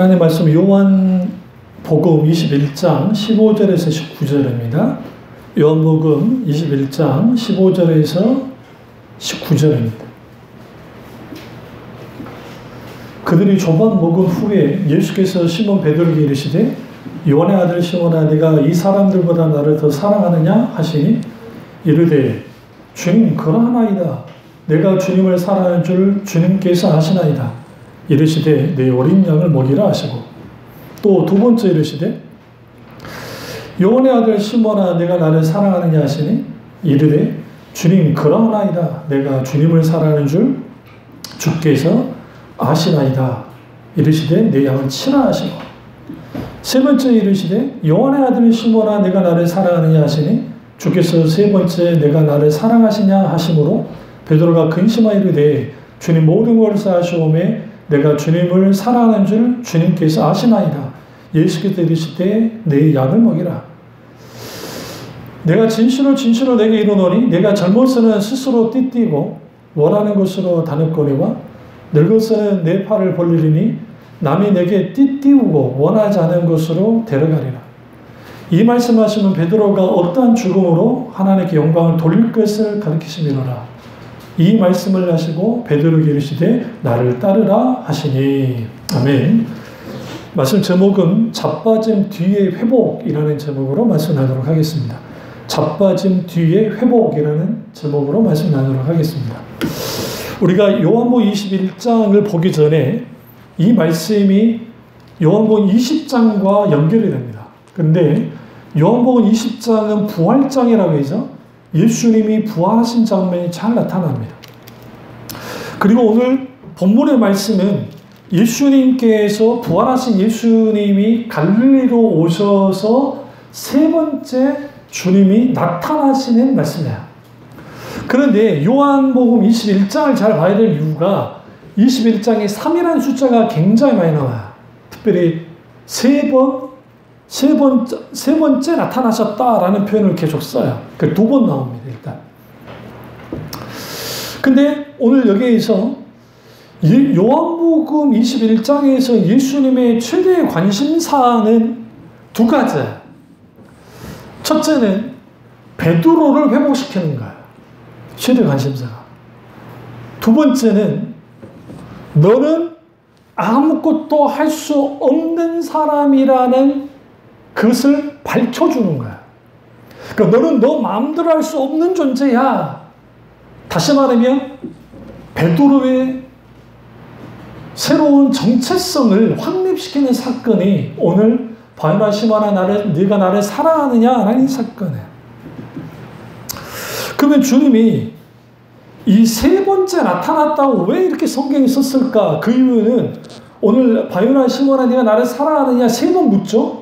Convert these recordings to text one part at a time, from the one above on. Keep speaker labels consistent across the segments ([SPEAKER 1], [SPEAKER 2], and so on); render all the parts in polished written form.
[SPEAKER 1] 하나님 말씀 요한복음 21장 15절에서 19절입니다. 요한복음 21장 15절에서 19절입니다. 그들이 조반 먹은 후에 예수께서 시몬 베드로에게 이르시되 요한의 아들 시몬아 네가 이 사람들보다 나를 더 사랑하느냐 하시니 이르되 주님 그러하나이다. 내가 주님을 사랑하는 줄 주님께서 아시나이다. 이르시되 내 어린 양을 먹이라 하시고 또 두 번째 이르시되 요한의 아들 시몬아 내가 나를 사랑하느냐 하시니 이르되 주님 그러하나이다. 내가 주님을 사랑하는 줄 주께서 아시나이다. 이르시되 내 양을 치라 하시고 세 번째 이르시되 요한의 아들 시몬아 내가 나를 사랑하느냐 하시니 주께서 세 번째 내가 나를 사랑하시냐 하심으로 베드로가 근심하여 이르되 주님 모든 것을 아시오매 내가 주님을 사랑하는 줄 주님께서 아시나이다. 예수께서 이르시되 내 양을 먹이라. 내가 진실로 내게 이르노니 내가 젊어서는 스스로 띠띠고 원하는 것으로 다녔거니와 늙어서는 내 팔을 벌리리니 남이 내게 띠띠우고 원하지 않은 것으로 데려가리라. 이 말씀하시면 베드로가 어떠한 죽음으로 하나님께 영광을 돌릴 것을 가르치심이로라. 이 말씀을 하시고 베드로에게 이르시되 나를 따르라 하시니. 아멘. 말씀 제목은 자빠짐 뒤의 회복이라는 제목으로 말씀 나누도록 하겠습니다. 자빠짐 뒤의 회복이라는 제목으로 말씀 나누도록 하겠습니다. 우리가 요한복음 21장을 보기 전에 이 말씀이 요한복음 20장과 연결이 됩니다. 그런데 요한복음 20장은 부활장이라고 해서 예수님이 부활하신 장면이 잘 나타납니다. 그리고 오늘 본문의 말씀은 예수님께서 부활하신 예수님이 갈릴리로 오셔서 세 번째 주님이 나타나시는 말씀이에요. 그런데 요한복음 21장을 잘 봐야 될 이유가 21장에 3이라는 숫자가 굉장히 많이 나와요. 특별히 세 번째 나타나셨다라는 표현을 계속 써요. 그 두 번 나옵니다, 일단. 근데 오늘 여기에서 요한복음 21장에서 예수님의 최대의 관심사는 두 가지예요. 첫째는 베드로를 회복시키는 거예요. 최대 관심사가. 두 번째는 너는 아무것도 할 수 없는 사람이라는 그것을 밝혀주는 거야. 그러니까 너는 너 마음대로 할 수 없는 존재야. 다시 말하면 베드로의 새로운 정체성을 확립시키는 사건이 오늘 바요나 시몬아 네가 나를 사랑하느냐라는 사건이에요. 그러면 주님이 이 세 번째 나타났다고 왜 이렇게 성경에 썼을까? 그 이유는 오늘 바요나 시몬아 네가 나를 사랑하느냐 세 번 묻죠?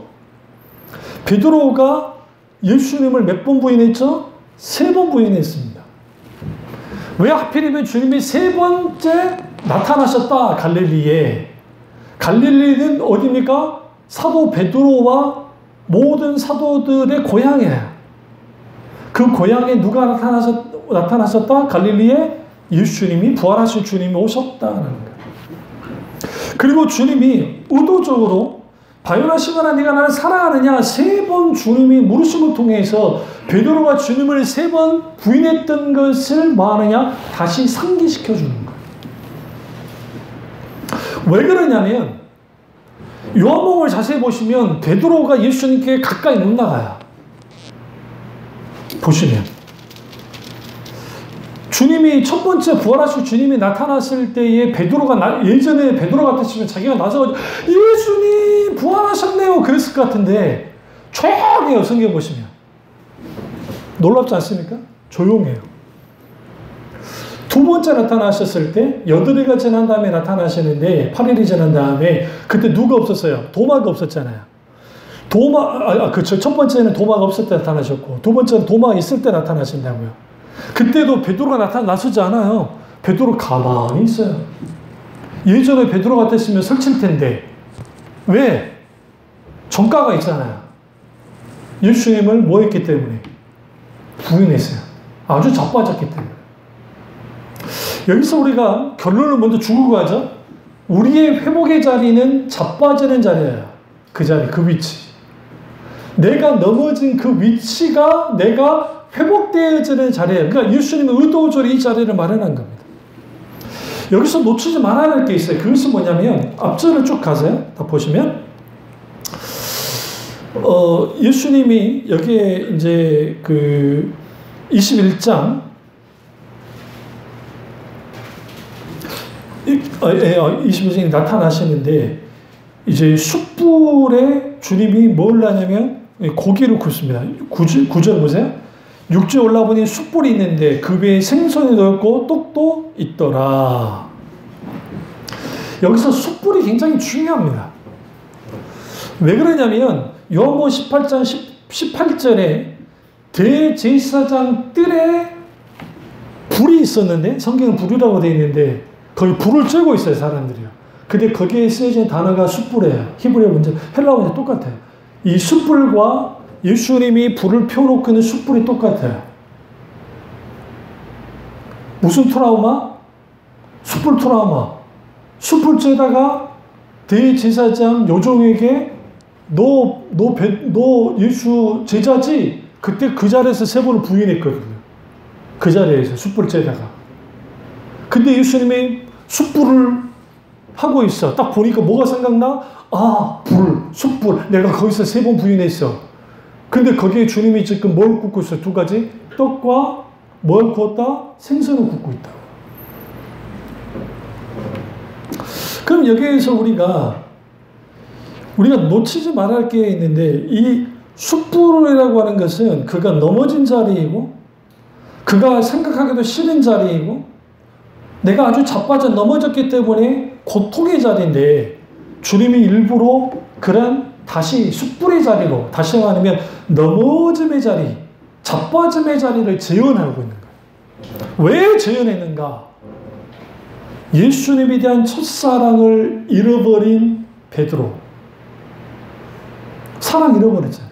[SPEAKER 1] 베드로가 예수님을 몇 번 부인했죠? 세 번 부인했습니다. 왜 하필이면 주님이 세 번째 나타나셨다, 갈릴리에. 갈릴리는 어디입니까? 사도 베드로와 모든 사도들의 고향이에요. 그 고향에 누가 나타나셨다? 갈릴리에 예수님이 부활하신 주님이 오셨다는 거예요. 그리고 주님이 의도적으로 바요나 시몬아 네가 나를 사랑하느냐 세 번 주님이 물으심을 통해서 베드로가 주님을 세 번 부인했던 것을 뭐 하느냐? 다시 상기시켜 주는 거예요. 왜 그러냐면 요한복음을 자세히 보시면 베드로가 예수님께 가까이 못 나가요. 보시면 주님이 첫 번째 부활하신 주님이 나타났을 때에 베드로가 예전에 베드로 같았으면 자기가 나서 예수님 부활하셨네요 그랬을 것 같은데 조용해요. 성경 보시면 놀랍지 않습니까? 조용해요. 두 번째 나타나셨을 때 8일가 지난 다음에 나타나시는데 8일이 지난 다음에 그때 누가 없었어요? 도마가 없었잖아요. 첫 번째는 도마가 없을 때 나타나셨고 두 번째는 도마가 있을 때 나타나신다고요. 그때도 베드로가 나서지 않아요. 베드로 가만히 있어요. 예전에 베드로 같았으면 설칠 텐데 왜? 전과가 있잖아요. 예수님을 뭐 했기 때문에? 부인했어요. 아주 자빠졌기 때문에. 여기서 우리가 결론을 먼저 주고 가죠. 우리의 회복의 자리는 자빠지는 자리예요. 그 자리, 그 위치. 내가 넘어진 그 위치가 내가 회복되어지는 자리예요. 그러니까 예수님은 의도적으로 이 자리를 마련한 겁니다. 여기서 놓치지 말아야 할 게 있어요. 그것은 뭐냐면 앞절을 쭉 가세요. 다 보시면 예수님이 여기에 이제 그 21장 21장에 나타나시는데 이제 숯불에 주님이 뭘 하냐면 고기를 굽습니다. 9절 보세요. 육지에 올라보니 숯불이 있는데 그 위에 생선이 넣었고 떡도 있더라. 여기서 숯불이 굉장히 중요합니다. 왜 그러냐면 요한복음 18장 18절에 대제사장 뜰에 불이 있었는데 성경은 불이라고 되어 있는데 거기 불을 쬐고 있어요, 사람들이요. 근데 거기에 쓰여진 단어가 숯불이에요. 히브리어 문제, 헬라어 문제 똑같아요. 이 숯불과 예수님이 불을 펴놓고 있는 숯불이 똑같아요. 무슨 트라우마? 숯불 트라우마. 숯불 쬐다가 대제사장 요종에게 너 예수 제자지? 그때 그 자리에서 세 번을 부인했거든요. 그 자리에서 숯불 쬐다가. 근데 예수님이 숯불을 하고 있어. 딱 보니까 뭐가 생각나? 아, 숯불. 내가 거기서 세 번 부인했어. 근데 거기에 주님이 지금 뭘 굽고 있어? 두 가지. 떡과 뭘 구웠다? 생선을 굽고 있다. 그럼 여기에서 우리가 놓치지 말아야 할 게 있는데 이 숯불이라고 하는 것은 그가 넘어진 자리이고 그가 생각하기도 싫은 자리이고 내가 아주 자빠져 넘어졌기 때문에 고통의 자리인데 주님이 일부러 그런 다시 숯불의 자리로 다시 말하면 넘어짐의 자리, 자빠짐의 자리를 재현하고 있는 거예요. 왜 재현했는가? 예수님에 대한 첫사랑을 잃어버린 베드로. 사랑 잃어버렸잖아요.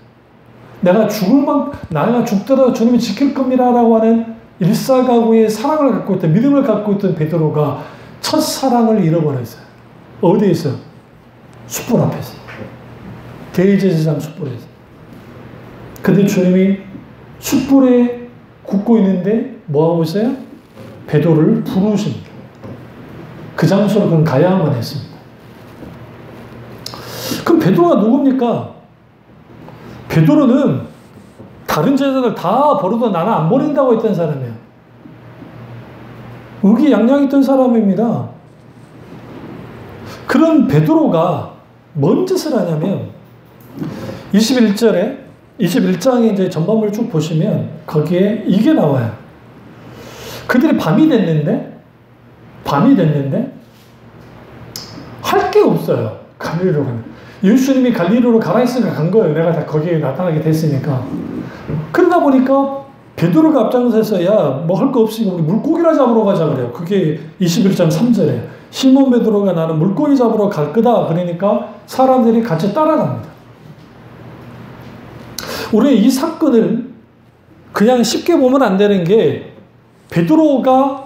[SPEAKER 1] 내가 죽더라도 주님이 지킬 겁니다라고 하는 일사각오의 사랑을 갖고 있던, 믿음을 갖고 있던 베드로가 첫사랑을 잃어버렸어요. 어디에서? 숯불 앞에서. 대제사장 숯불에서. 근데 주님이 숯불에 굽고 있는데 뭐하고 있어요? 베드로를 부르십니다. 그 장소로 그는 가야만 했습니다. 그럼 베드로가 누굽니까? 베드로는 다른 제자들 다 버려도 나는 안 버린다고 했던 사람이에요. 의기양양했던 사람입니다. 그런 베드로가 뭔 짓을 하냐면 21장에 이제 전반부를 쭉 보시면 거기에 이게 나와요. 그들이 밤이 됐는데 할 게 없어요. 갈릴리로 가는. 예수님이 갈릴리로 가라 했으니까 간 거예요. 내가 다 거기에 나타나게 됐으니까. 그러다 보니까 베드로가 앞장서서 야, 뭐 할 거 없으니까 우리 물고기나 잡으러 가자 그래요. 그게 21장 3절에 시몬 베드로가 나는 물고기 잡으러 갈 거다. 그러니까 사람들이 같이 따라갑니다. 우리는 이 사건을 그냥 쉽게 보면 안 되는 게 베드로가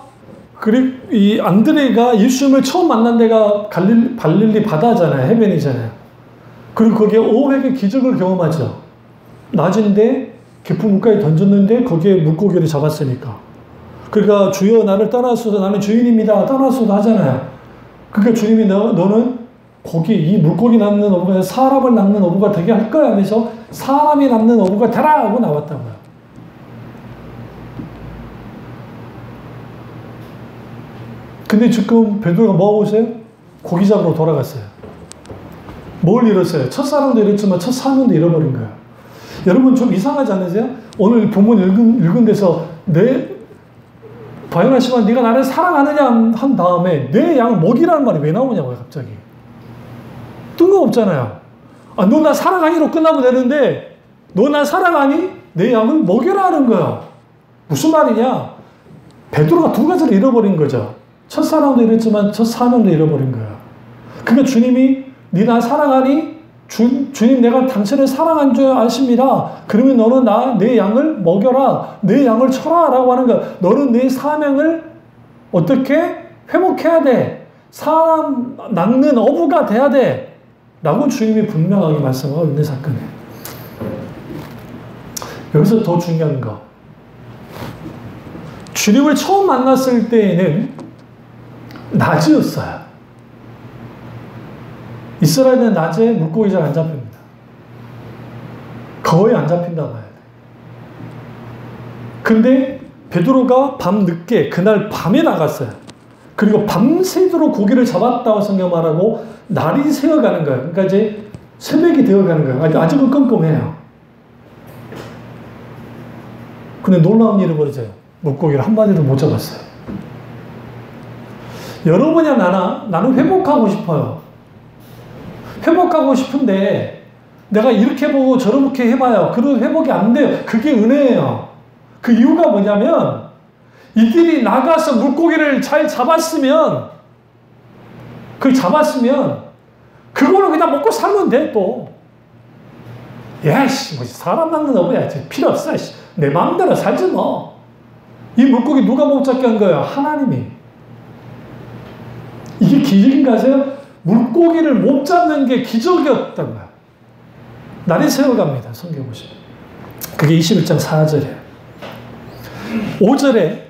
[SPEAKER 1] 그리고 이 안드레가 예수님을 처음 만난 데가 갈릴리 바다잖아요. 해변이잖아요. 그리고 거기에 5회의 기적을 경험하죠. 낮인데 깊은 물가에 던졌는데 거기에 물고기를 잡았으니까. 그러니까 주여 나를 따라서도 나는 주인입니다. 따라서도 하잖아요. 그러니까 주님이 너는 이 물고기 남는 어부가 사람을 남는 어부가 되게 할 거야 하면서 사람이 남는 어부가 되라 하고 나왔다고요. 근데 지금 베드로가 뭐 하고 있어요? 고기 잡으러 돌아갔어요. 뭘 잃었어요? 첫사랑도 잃었지만 첫 사명도 잃어버린 거예요. 여러분 좀 이상하지 않으세요? 오늘 본문 읽은 데서 바요나 씨가 네가 나를 사랑하느냐 한 다음에 내 양을 먹이라는 말이 왜 나오냐고요, 갑자기. 뜬금없잖아요. 아, 너 나 사랑하니로 끝나면 되는데 너 나 사랑하니? 내 양을 먹여라 하는 거야. 무슨 말이냐? 베드로가 두 가지를 잃어버린 거죠. 첫사랑도 잃었지만 첫 사명도 잃어버린 거야. 그러니까 주님이 네 나 사랑하니? 주님 내가 당신을 사랑한 줄 아십니다. 그러면 너는 내 양을 먹여라. 내 양을 쳐라 라고 하는 거야. 너는 내 사명을 어떻게 회복해야 돼. 사람 낚는 어부가 돼야 돼. 라고 주님이 분명하게 말씀하고 있는 사건이에요. 여기서 더 중요한 거. 주님을 처음 만났을 때에는 낮이었어요. 이스라엘은 낮에 물고기 잘 안 잡힙니다. 거의 안 잡힌다고 해야 돼. 근데 베드로가 밤 늦게 그날 밤에 나갔어요. 그리고 밤새도록 고기를 잡았다고 성경 말하고 날이 새어가는 거예요. 그러니까 이제 새벽이 되어가는 거예요. 아직은 껌껌해요. 근데 놀라운 일이 벌어져요. 물고기를 한 마리도 못 잡았어요. 여러분이나 나는 회복하고 싶어요. 회복하고 싶은데 내가 이렇게 보고 저렇게 해봐요. 그래도 회복이 안 돼요. 그게 은혜예요. 그 이유가 뭐냐면 이들이 나가서 물고기를 잘 잡았으면 그걸로 그냥 먹고 살면 돼 또. 야씨 뭐 사람 낚는 어부야. 필요 없어. 내 마음대로 살지 뭐. 이 물고기 누가 못 잡게 한 거예요? 하나님이. 이게 기적인가 하세요? 물고기를 못 잡는 게 기적이었던 거야. 날이 새어갑니다. 성경 보시면. 그게 21장 4절이에요. 5절에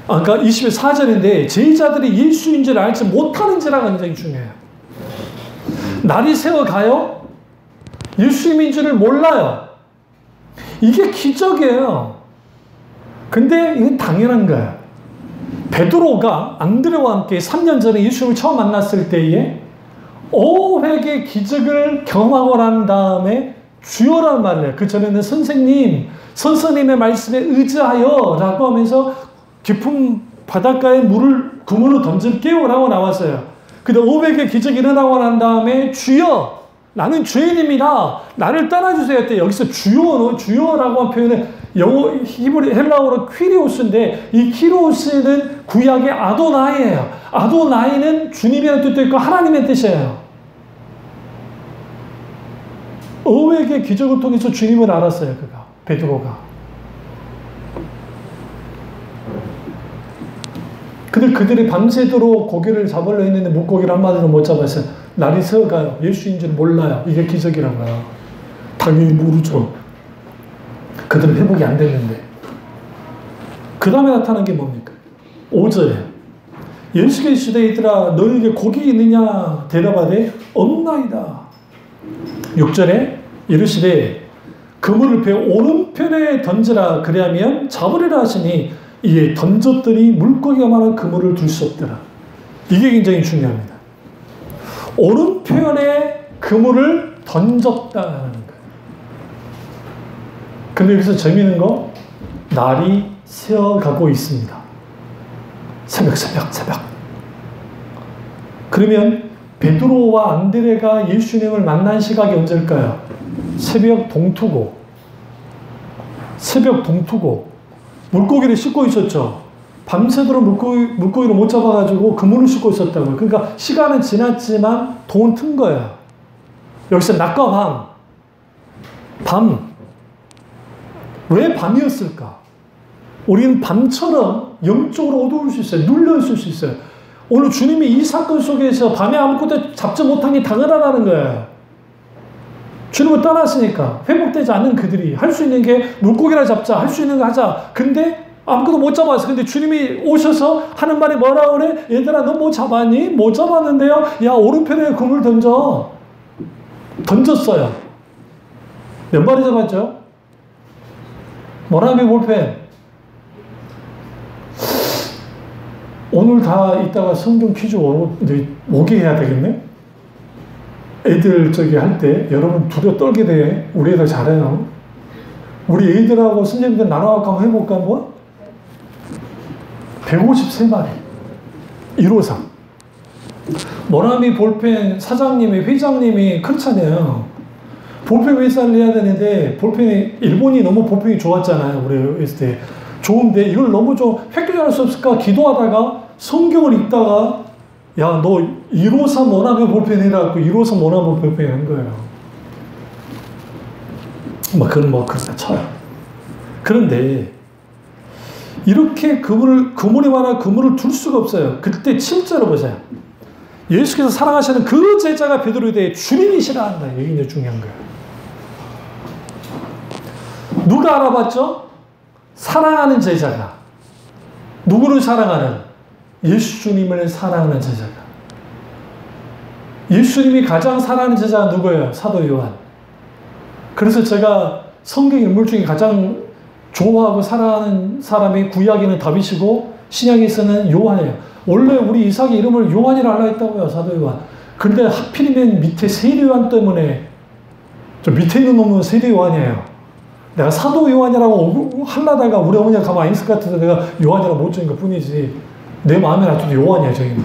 [SPEAKER 1] 그러니까 24절인데 제자들이 예수인 줄 알지 못하는지라가 굉장히 중요해요. 날이 새어가요? 예수님인 줄을 몰라요. 이게 기적이에요. 근데 이건 당연한 거예요. 베드로가 안드레와 함께 3년 전에 예수님을 처음 만났을 때에 5회의 기적을 경험하고 난 다음에 주여라는 말을 해요. 그 전에는 선생님의 말씀에 의지하여 라고 하면서 깊은 바닷가에 그물을 던질게요 라고 나왔어요. 근데 500의 기적이 일어나고 난 다음에 주여 나는 죄인입니다. 나를 떠나주세요 했대. 여기서 주여라고 한 표현은 헬라어로 퀴리오스인데 이 퀴리오스는 구약의 아도나이예요. 아도나이는 주님이라는 뜻도 있고 하나님의 뜻이에요. 500의 기적을 통해서 주님을 알았어요. 베드로가. 근데 그들이 밤새도록 고기를 잡으려 했는데 물고기를 한 마리도 못 잡았어요. 날이 새어가요. 예수인 줄 몰라요. 이게 기적이라고요. 당연히 모르죠. 그들은 회복이 안 됐는데. 그 다음에 나타난 게 뭡니까? 5절에 예수께서 이르시되 이들아 너희에게 고기 있느냐 대답하되 없나이다. 6절에 이르시되 그물을 배 오른편에 던지라 그리하면 잡으리라 하시니 이에 던졌더니 물고기가 많아 그물을 둘 수 없더라. 이게 굉장히 중요합니다. 오른편에 그물을 던졌다는 거예요. 근데 여기서 재미있는 거 날이 새어가고 있습니다. 새벽. 그러면 베드로와 안드레가 예수님을 만난 시각이 언제일까요? 새벽 동투고 물고기를 씻고 있었죠. 밤새도록 물고기를 못 잡아가지고 그물을 씻고 있었다고요. 그러니까 시간은 지났지만 동은 튼 거예요. 여기서 낮과 밤. 왜 밤이었을까? 우리는 밤처럼 영적으로 어두울 수 있어요. 눌려있을 수 있어요. 오늘 주님이 이 사건 속에서 밤에 아무것도 잡지 못한 게 당연하다는 거예요. 주님을 떠났으니까 회복되지 않는 그들이 할 수 있는 게 물고기나 잡자, 할 수 있는 거 하자. 근데 아무것도 못 잡았어. 근데 주님이 오셔서 하는 말이 뭐라 그래? 얘들아 너 뭐 잡았니? 못 잡았는데요. 야 오른편에 그물 던졌어요. 몇 마리 잡았죠? 모나미 볼펜. 오늘 다 이따가 성경 퀴즈 오게 해야 되겠네? 애들 할 때 여러분 두려 떨게 돼. 우리 애들 잘해요. 우리 애들하고 선생님들 나눠갖고 한번 해볼까 한번? 153마리. 1호상. 모나미 볼펜 사장님이 회장님이 그렇잖아요. 볼펜 회사를 해야 되는데 일본이 너무 볼펜이 좋았잖아요. 우리 했을 때. 좋은데 이걸 너무 좀 획기적일 수 없을까 기도하다가 성경을 읽다가 야 너 153 모나미 볼펜 해라고 153 모나미 볼펜 한 거예요. 그건 그렇다 쳐요. 그런데 이렇게 그물이 많아 그물을 둘 수가 없어요. 그때 7절을 보세요. 예수께서 사랑하시는 그 제자가 베드로에 대해 주님이 싫어한다. 이게 이제 중요한 거예요. 누가 알아봤죠? 사랑하는 제자가. 누구를 사랑하는? 예수 주님을 사랑하는 제자가. 예수님이 가장 사랑하는 제자가 누구예요? 사도 요한. 그래서 제가 성경 인물 중에 가장 좋아하고 사랑하는 사람이 구약에는 다윗이고 신약에서는 요한이에요. 원래 우리 이삭의 이름을 요한이라 하려 했다고요. 사도 요한. 그런데 하필이면 밑에 세례 요한 때문에 저 밑에 있는 놈은 세례 요한이에요. 내가 사도 요한이라고 하려다가 우리 어머니가 가만 안 있을 것 같아서 내가 요한이라고 못 적은 것 뿐이지 내 마음에 놔둬도 요한이야 저기는.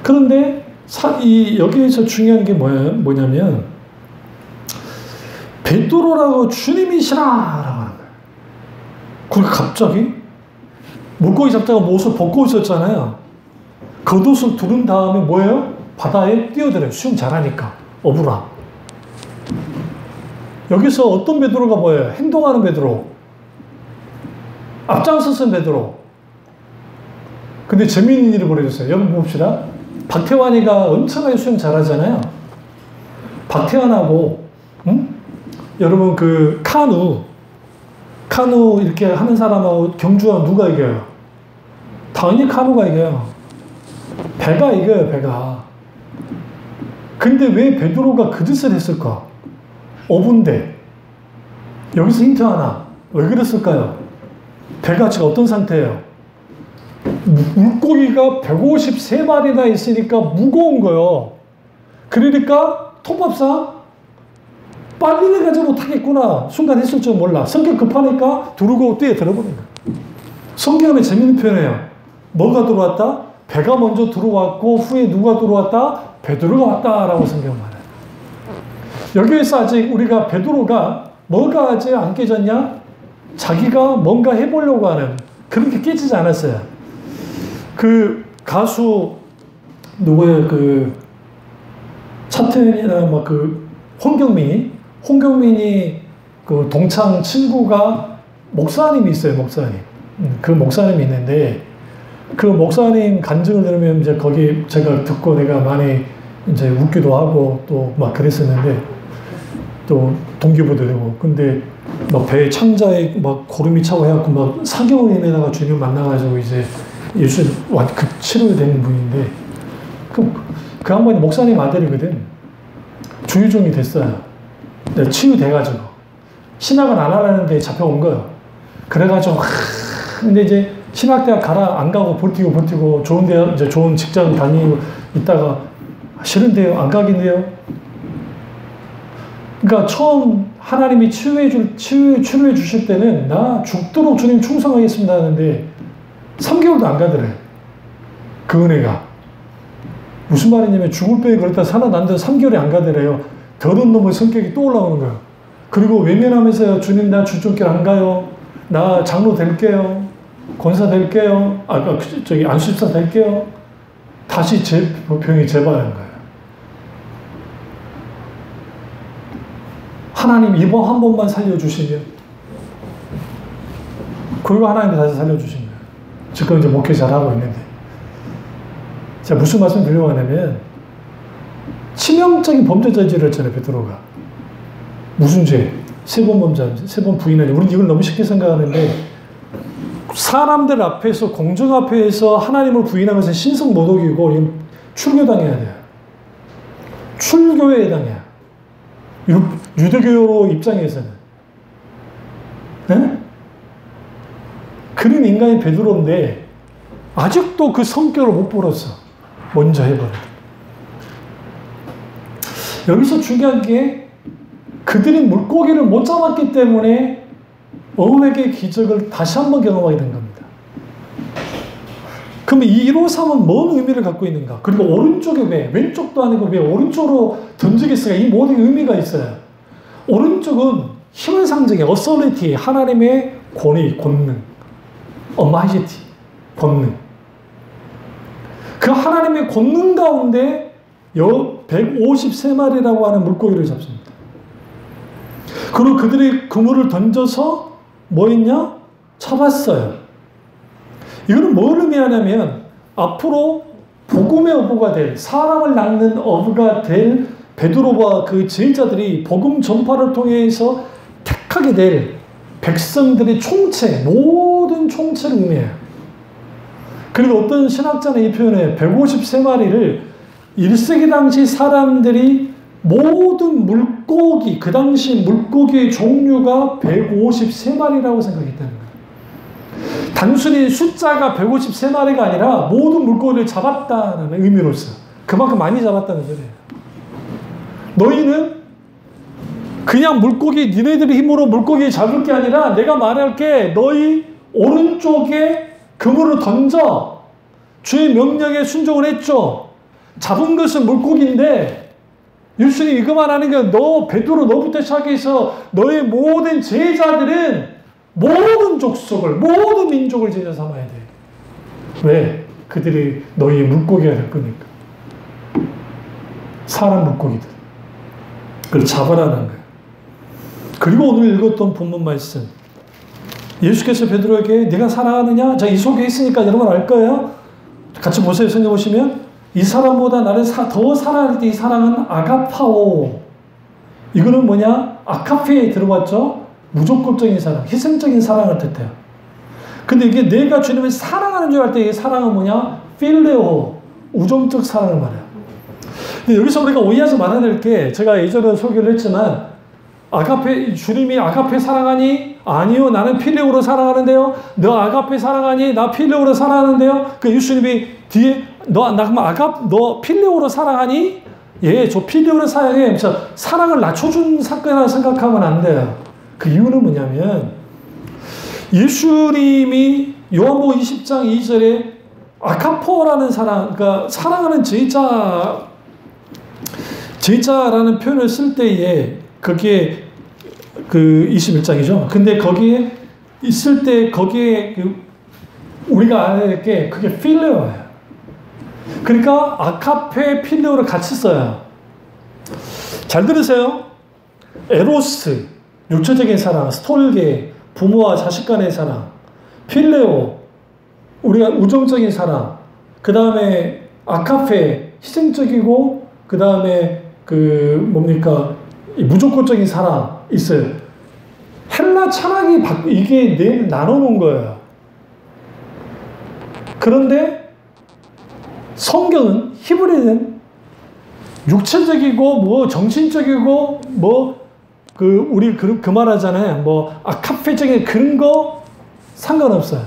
[SPEAKER 1] 그런데 여기에서 중요한 게 뭐냐면 베드로라고 주님이 싫어라고 하는 거예요. 그러니까 갑자기 물고기 잡다가 옷을 벗고 있었잖아요. 겉옷을 두른 다음에 뭐예요? 바다에 뛰어들어요. 수영 잘하니까. 어부라. 여기서 어떤 베드로가 뭐예요? 행동하는 베드로. 앞장서선 베드로. 근데 재미있는 일을 벌여줬어요. 여러분 봅시다. 박태환이가 엄청나게 수영 잘하잖아요. 박태환하고 여러분 그 카누 이렇게 하는 사람하고 경주하면 누가 이겨요? 당연히 카누가 이겨요. 배가 이겨요. 배가. 근데 왜 베드로가 그 짓을 했을까? 어부인데. 여기서 힌트 하나. 왜 그랬을까요? 배가 지금 어떤 상태예요? 물고기가 153마리나 있으니까 무거운 거예요. 그러니까 톱밥상 빨리는 가지 못하겠구나 순간 했을 줄 몰라. 성격 급하니까 두르고 뛰어 들어버린 거예요. 성경에 재밌는 표현이에요. 뭐가 들어왔다? 배가 먼저 들어왔고 후에 누가 들어왔다? 베드로가 왔다라고 성경 말해요. 여기에서 아직 우리가 베드로가 뭐가 아직 안 깨졌냐? 자기가 뭔가 해보려고 하는 그런 게 깨지지 않았어요. 그 가수 누구예요? 그 차태현이나 막 그 홍경민이 그 동창 친구가 목사님이 있어요. 목사님. 그 목사님이 있는데 그 목사님 간증을 들으면 이제 거기 제가 듣고 내가 많이 이제 웃기도 하고 또 막 그랬었는데 또 동기부도 되고 근데 막 배 창자에 막 고름이 차고 해갖고 막 4개월 이내다가 주님 만나가지고 이제 예수 그 치료되는 분인데 그 양반이 목사님 아들이거든. 주유종이 됐어요. 치유돼가지고 신학은 안 하라는데 잡혀온 거예요. 그래가지고 근데 이제 신학대학 안 가고 버티고 좋은데 이제 좋은 직장 다니고 있다가 싫은데요, 안 가긴데요. 그러니까 처음 하나님이 치료해 주실 때는 나 죽도록 주님 충성하겠습니다 하는데 3개월도 안 가더래. 그 은혜가. 무슨 말이냐면 죽을 병에 걸렸다 살아난데 3개월이 안 가더래요. 더러운 놈의 성격이 또 올라오는 거예요. 그리고 외면하면서 주님 나 주종길 안 가요. 나 장로 될게요. 권사 될게요. 안수집사 될게요. 다시 병이 재발하는 거예요. 하나님 이번 한 번만 살려주시면 그리고 하나님이 다시 살려주신 거예요. 지금 이제 목회 잘하고 있는데 제가 무슨 말씀 드리려고 하냐면 치명적인 범죄 저지를 했잖아요. 베드로가. 무슨 죄? 3번 범죄, 3번 부인하냐. 우리는 이걸 너무 쉽게 생각하는데 사람들 앞에서 공중 앞에서 하나님을 부인하면서 신성 모독이고 출교당해야 돼요. 출교에 해당해요. 유대교 입장에서는. 네? 그런 인간이 베드로인데 아직도 그 성격을 못 버렸어. 먼저 해버려. 여기서 중요한 게 그들이 물고기를 못 잡았기 때문에 어획의 기적을 다시 한번 경험하게 된 겁니다. 그럼 이 153은 뭔 의미를 갖고 있는가? 그리고 오른쪽에 왜? 왼쪽도 아니고 왜 오른쪽으로 던지겠어요? 이 모든 의미가 있어요. 오른쪽은 힘을 상징해. authority, 하나님의 권위, 권능. almighty, 권능. 그 하나님의 권능 가운데 153마리라고 하는 물고기를 잡습니다. 그리고 그들이 그물을 던져서 뭐 했냐? 잡았어요. 이거는 뭘 의미하냐면 앞으로 복음의 어부가 될, 사람을 낚는 어부가 될 베드로와 그 제자들이 복음 전파를 통해서 택하게 될 백성들의 총체, 모든 총체를 의미해요. 그리고 어떤 신학자는 이 표현에 153마리를 1세기 당시 사람들이 모든 물고기, 그 당시 물고기의 종류가 153마리라고 생각했다는 거예요. 단순히 숫자가 153마리가 아니라 모든 물고기를 잡았다는 의미로서 그만큼 많이 잡았다는 소리예요. 너희는 그냥 물고기, 니네들의 힘으로 물고기 잡을 게 아니라 내가 말할게, 너희 오른쪽에 그물을 던져. 주의 명령에 순종을 했죠. 잡은 것은 물고기인데 예수님 이거만 하는 게 너 베드로 너부터 시작해서 너의 모든 제자들은 모든 족속을, 모든 민족을 제자 삼아야 돼. 왜? 그들이 너희의 물고기가 될 거니까. 사람 물고기들. 그걸 잡아라는 거예요. 그리고 오늘 읽었던 본문 말씀. 예수께서 베드로에게 네가 사랑하느냐? 자, 이 속에 있으니까 여러분 알 거예요. 같이 보세요. 성경 보시면 이 사람보다 나를 더 사랑할 때 이 사랑은 아가파오. 이거는 뭐냐? 아카페에 들어봤죠? 무조건적인 사랑, 희생적인 사랑을 뜻해요. 근데 이게 내가 주님을 사랑하는 줄 알 때 이 사랑은 뭐냐? 필레오, 우정적 사랑을 말해요. 근데 여기서 우리가 오해하지 말아야 될 게, 제가 예전에 소개를 했지만 아가페, 주님이 아가페 사랑하니? 아니요, 나는 필레오로 사랑하는데요. 너 아가페 사랑하니? 나 필레오로 사랑하는데요. 그 예수님이 뒤에 너 필레오로 사랑하니? 예, 저 필레오로 사랑해. 사랑을 낮춰준 사건이라고 생각하면 안 돼요. 그 이유는 뭐냐면 예수님이 요한복음 20장 2절에 아카포라는 사랑, 그러니까 사랑하는 제자라는 표현을 쓸 때에 그게 그 21장이죠. 근데 거기에 있을 때 거기에 우리가 알아야 될 게 그게 필레오예요. 그러니까 아카페 필레오를 같이 써요. 잘 들으세요. 에로스, 육체적인 사랑, 스톨게, 부모와 자식 간의 사랑, 필레오, 우리가 우정적인 사랑, 그 다음에 아카페, 희생적이고, 그 다음에 무조건적인 사랑 있어요. 헬라 철학이 이게 나눠놓은 거예요. 그런데 성경은 히브리는 육체적이고 정신적이고 우리 그 말 하잖아요. 아카페적인 그런 거 상관없어요.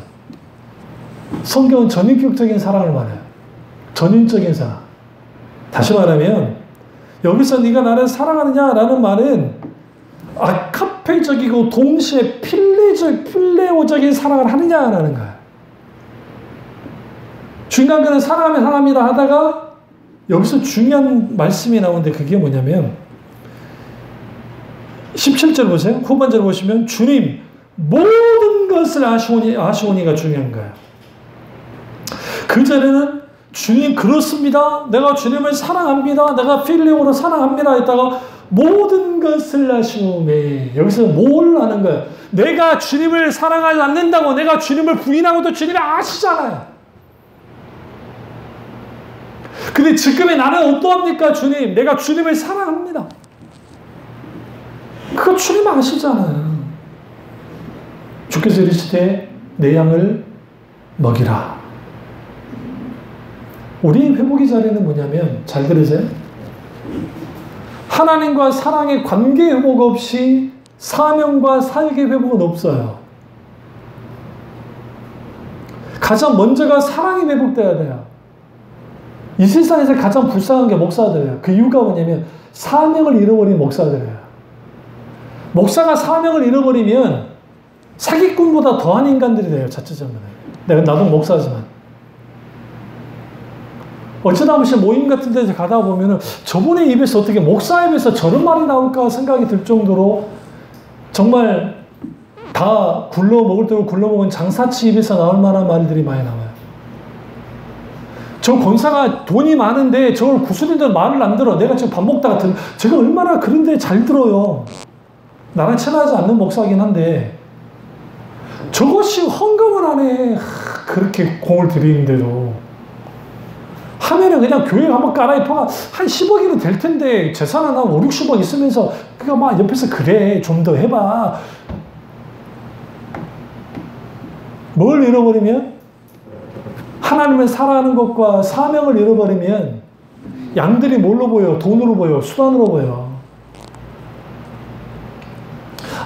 [SPEAKER 1] 성경은 전인격적인 사랑을 말해요. 전인적인 사랑. 다시 말하면 여기서 네가 나를 사랑하느냐라는 말은 아카페적이고 동시에 필레오적인 사랑을 하느냐라는 거예요. 중요한 거는 사랑합니다 하다가 여기서 중요한 말씀이 나오는데 그게 뭐냐면 17절 보세요. 후반절 보시면 주님 모든 것을 아시오니가 중요한 거예요. 그 전에는 주님 그렇습니다. 내가 주님을 사랑합니다. 내가 필레오로 사랑합니다. 했다가 모든 것을 아시오매. 여기서 뭘 아는 거예요? 내가 주님을 사랑하지 않는다고 내가 주님을 부인하고도 주님이 아시잖아요. 근데 지금의 나는 어떠합니까? 주님, 내가 주님을 사랑합니다. 그거 주님 아시잖아요. 주께서 이르시되 내 양을 먹이라. 우리의 회복의 자리는 뭐냐면, 잘 들으세요. 하나님과 사랑의 관계 회복 없이 사명과 사역의 회복은 없어요. 가장 먼저가 사랑이 회복돼야 돼요. 이 세상에서 가장 불쌍한 게 목사들이에요. 그 이유가 뭐냐면 사명을 잃어버린 목사들이에요. 목사가 사명을 잃어버리면 사기꾼보다 더한 인간들이 돼요. 자칫하면. 나도 목사지만. 어쩌다 한 번씩 모임 같은 데서 가다 보면은 저분의 입에서 어떻게 목사 입에서 저런 말이 나올까 생각이 들 정도로 정말 다 굴러먹을 대로 굴러먹은 장사치 입에서 나올 만한 말들이 많이 나와요. 저 권사가 돈이 많은데 저걸 구슬인데도 말을 안 들어. 내가 지금 밥 먹다가 제가 얼마나 그런데 잘 들어요. 나랑 친하지 않는 목사긴 한데 저것이 헌금을 하네. 그렇게 공을 들이는데도. 하면은 그냥 교회 한번 깔아입어가 한 10억이면 될 텐데, 재산 하나 5, 60억 있으면서, 그니까 막 옆에서 그래, 좀 더 해봐. 뭘 잃어버리면? 하나님을 사랑하는 것과 사명을 잃어버리면, 양들이 뭘로 보여? 돈으로 보여? 수단으로 보여?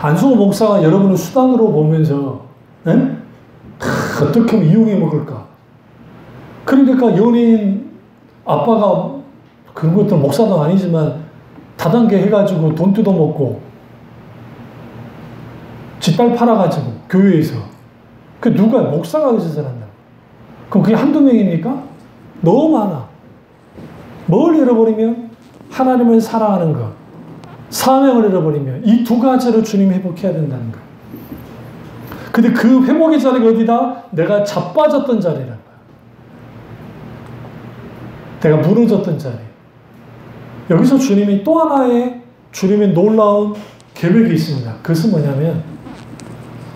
[SPEAKER 1] 안수호 목사가 여러분을 수단으로 보면서, 어떻게 하면 이용해 먹을까? 그러니까 연예인 아빠가 그런 것들 목사도 아니지만 다단계 해가지고 돈 뜯어먹고 뒷발 팔아가지고 교회에서 그 누가 목사가 그 짓을 한다. 그럼 그게 한두 명입니까? 너무 많아. 뭘 잃어버리면? 하나님을 사랑하는 것, 사명을 잃어버리면 이 두 가지를 주님이 회복해야 된다는 것. 근데 그 회복의 자리가 어디다? 내가 자빠졌던 자리라는 거야. 내가 무너졌던 자리. 여기서 주님이 또 하나의 주님의 놀라운 계획이 있습니다. 그것은 뭐냐면,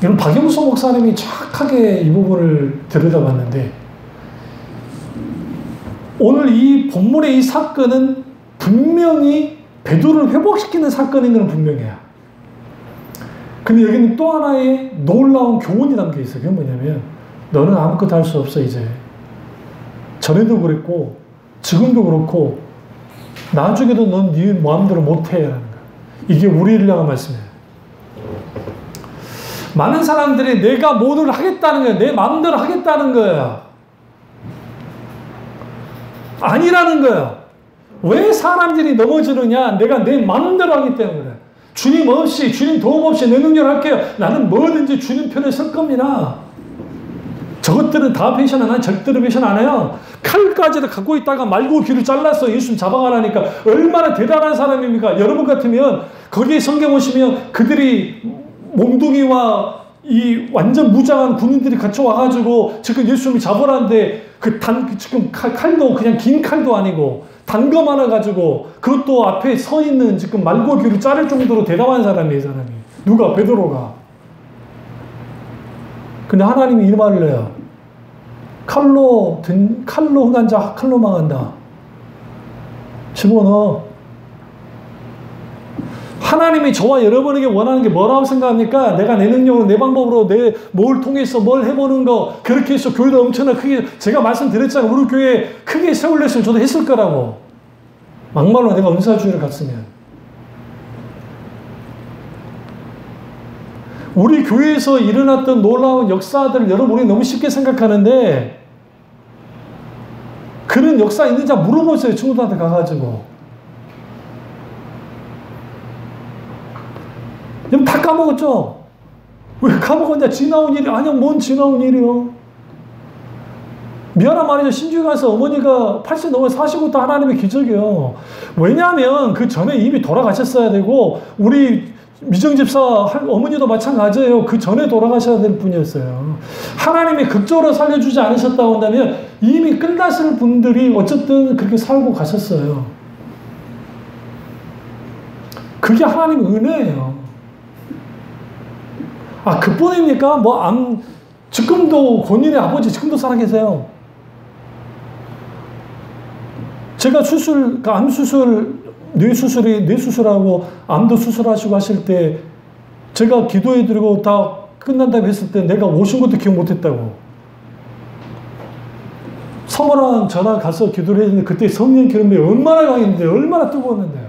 [SPEAKER 1] 이런 박영수 목사님이 정확하게 이 부분을 들여다봤는데, 오늘 이 본문의 이 사건은 분명히 베드로를 회복시키는 사건인 건 분명해요. 근데 여기는 또 하나의 놀라운 교훈이 담겨 있어요. 그게 뭐냐면, 너는 아무것도 할 수 없어, 이제. 전에도 그랬고, 지금도 그렇고, 나중에도 넌 네 마음대로 못해. 라는 거야. 이게 우리를 향한 말씀이에요. 많은 사람들이 내가 뭐를 하겠다는 거야. 내 마음대로 하겠다는 거야. 아니라는 거야. 왜 사람들이 넘어지느냐? 내가 내 마음대로 하기 때문에. 주님 없이, 주님 도움 없이 내 능력을 할게요. 나는 뭐든지 주님 편에 설 겁니다. 저것들은 다 배신 안 해요. 절대로 배신 안 해요. 칼까지도 갖고 있다가 말고 귀를 잘랐어. 예수님 잡아가라니까. 얼마나 대단한 사람입니까? 여러분 같으면 거기에 성경 보시면 그들이 몽둥이와 이 완전 무장한 군인들이 같이 와가지고 지금 예수님을 잡으라는데 지금 칼도 그냥 긴 칼도 아니고 단검 하나 가지고 그것도 앞에 서 있는 지금 말고 귀를 자를 정도로 대단한 사람이에요, 이 사람이. 누가? 베드로가. 근데 하나님이 이 말을 해요. 칼로 흥한 자 칼로 망한다. 집어넣어. 하나님이 저와 여러분에게 원하는 게 뭐라고 생각합니까? 내가 내 능력으로, 내 방법으로, 내 뭘 통해서 뭘 해보는 거, 그렇게 해서 교회를 엄청나게 크게, 제가 말씀드렸잖아요. 우리 교회 크게 세울랬으면 저도 했을 거라고. 막말로 내가 은사주의를 갔으면. 우리 교회에서 일어났던 놀라운 역사들을 여러분이 너무 쉽게 생각하는데, 그런 역사 있는지 물어보세요. 친구들한테 가가지고. 그럼 다 까먹었죠? 왜 까먹었냐? 지나온 일이 아니야. 뭔 지나온 일이요? 미안한 말이죠. 신주에 가서 어머니가 80 넘어 사시고 또 하나님의 기적이요. 왜냐하면 그 전에 이미 돌아가셨어야 되고, 우리 미정집사 어머니도 마찬가지예요. 그 전에 돌아가셔야 될 분이었어요. 하나님이 극적으로 살려주지 않으셨다고 한다면 이미 끝났을 분들이 어쨌든 그렇게 살고 가셨어요. 그게 하나님의 은혜예요. 아, 그뿐입니까? 지금도 본인의 아버지 지금도 살아계세요. 제가 암 수술, 뇌수술하고 암도 수술하시고 하실 때 제가 기도해드리고 다 끝난다고 했을 때 내가 오신 것도 기억 못했다고. 사모랑 전화 가서 기도를 했는데 그때 성령 기름이 얼마나 강했는데, 얼마나 뜨거웠는데요.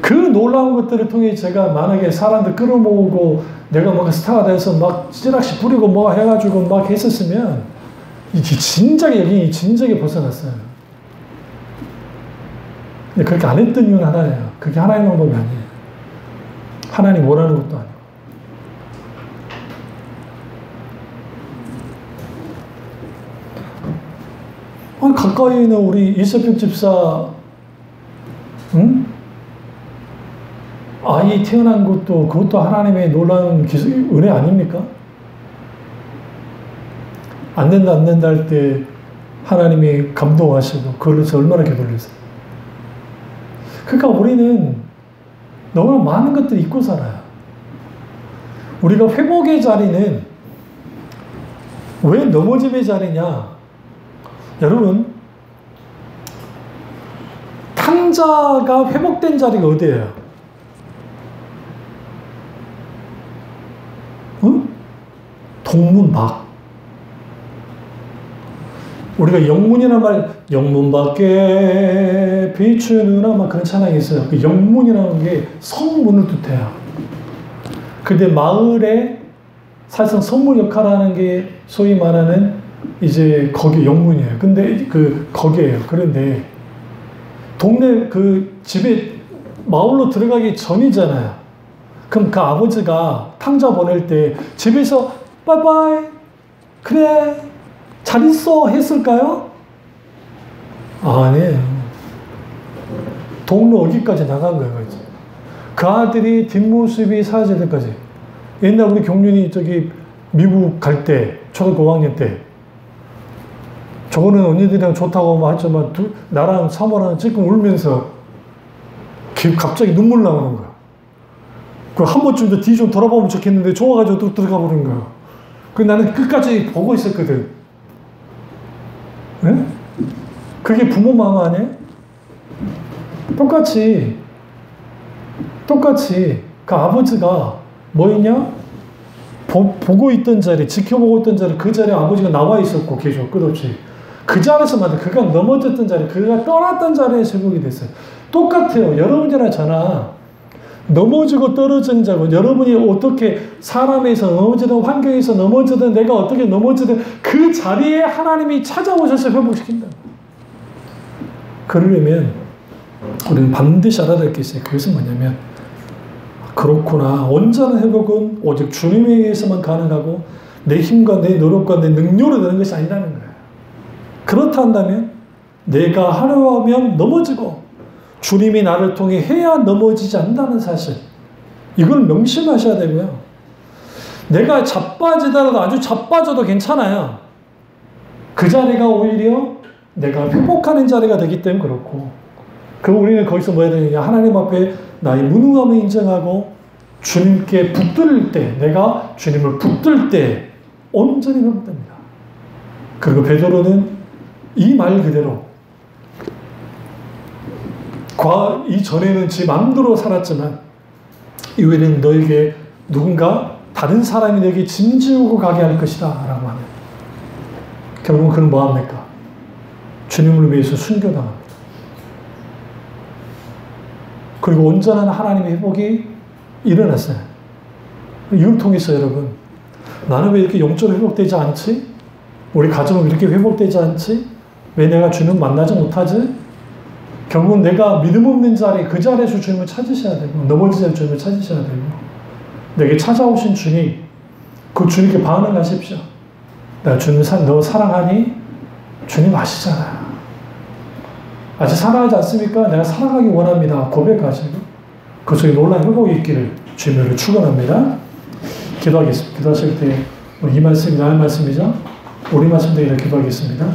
[SPEAKER 1] 그 놀라운 것들을 통해 제가 만약에 사람들 끌어모으고 내가 뭔가 스타가 돼서 막 찌락시 뿌리고 뭐 해가지고 막 했었으면 여기 진작에 벗어났어요. 근데 그렇게 안 했던 이유는 하나예요. 그게 하나님의 방법이 아니에요. 하나님 원하는 것도 아니고. 가까이 있는 우리 이세평 집사, 응? 아이 태어난 것도 그것도 하나님의 놀라운 은혜 아닙니까? 안 된다 할 때 하나님이 감동하시고 그걸로서 얼마나 기도를 했어요. 그러니까 우리는 너무나 많은 것들을 잊고 살아요. 우리가 회복의 자리는 왜 넘어짐의 자리냐? 여러분, 탕자가 회복된 자리가 어디예요? 응? 동문 밖. 우리가 영문이라는 말, 영문 밖에 비추는 아마 그런 찬양이 있어요. 그 영문이라는 게 성문을 뜻해요. 근데 마을에 사실상 성문 역할을 하는 게 소위 말하는 이제 거기 영문이에요. 근데 거기에요. 그런데 동네 집에 마을로 들어가기 전이잖아요. 그럼 그 아버지가 탕자 보낼 때 집에서 빠이빠이 그래 잘 있어 했을까요? 아니에요. 동네 어디까지 나간 거예요. 그 아들이 뒷모습이 사라질 때까지. 옛날 우리 경륜이 미국 갈 때 초등학교 5학년 때 저거는 언니들이랑 좋다고 했지만 나랑 사모랑 찔끔 울면서 갑자기 눈물 나오는 거야. 한 번쯤 더 뒤 좀 돌아보면 좋겠는데 좋아가지고 또 들어가 버린 거야. 나는 끝까지 보고 있었거든. 네? 그게 부모 마음 아니에요? 똑같이 그 아버지가 뭐였냐? 보고 있던 자리, 지켜보고 있던 자리, 그 자리에 아버지가 나와 있었고 계속 끝없이 그 자리에서만 그가 넘어졌던 자리, 그가 떠났던 자리에 회복이 됐어요. 똑같아요. 여러분이나 저나 넘어지고 떨어진 자고, 여러분이 어떻게 사람에서 넘어지든 환경에서 넘어지든 내가 어떻게 넘어지든 그 자리에 하나님이 찾아오셔서 회복시킨다. 그러려면 우리는 반드시 알아야 될 게 있어요. 그것은 뭐냐면, 그렇구나, 온전한 회복은 오직 주님에 의해서만 가능하고 내 힘과 내 노력과 내 능력으로 되는 것이 아니라는 거예요. 그렇다 한다면 내가 하려고 하면 넘어지고 주님이 나를 통해 해야 넘어지지 않는다는 사실, 이걸 명심하셔야 되고요. 내가 자빠지더라도, 아주 자빠져도 괜찮아요. 그 자리가 오히려 내가 회복하는 자리가 되기 때문에 그렇고, 우리는 거기서 뭐 해야 되느냐, 하나님 앞에 나의 무능함을 인정하고 주님께 붙들 때, 내가 주님을 붙들 때 온전히 회복됩니다. 그리고 베드로는 이 말 그대로, 이전에는 지 마음대로 살았지만 이후에는 너에게 누군가 다른 사람이 너에게 짐지우고 가게 할 것이다 라고 하면 결국은 그는 뭐합니까? 주님을 위해서 순교당합니다. 그리고 온전한 하나님의 회복이 일어났어요. 이걸 통해서 여러분, 나는 왜 이렇게 영적으로 회복되지 않지? 우리 가정은 이렇게 회복되지 않지? 왜 내가 주님 만나지 못하지? 결국은 내가 믿음 없는 자리, 그 자리에서 주님을 찾으셔야 되고, 넘어지지 않을 주님을 찾으셔야 되고, 내게 찾아오신 주님, 그 주님께 반응하십시오. 내가 주님 너 사랑하니? 주님 아시잖아요. 아직 사랑하지 않습니까? 내가 사랑하기 원합니다. 고백하시고 그 속에 놀라운 회복이 있기를 주님을 축원합니다. 기도하겠습니다. 기도하실 때 이 말씀이 나의 말씀이죠? 우리 말씀 되기를 기도하겠습니다.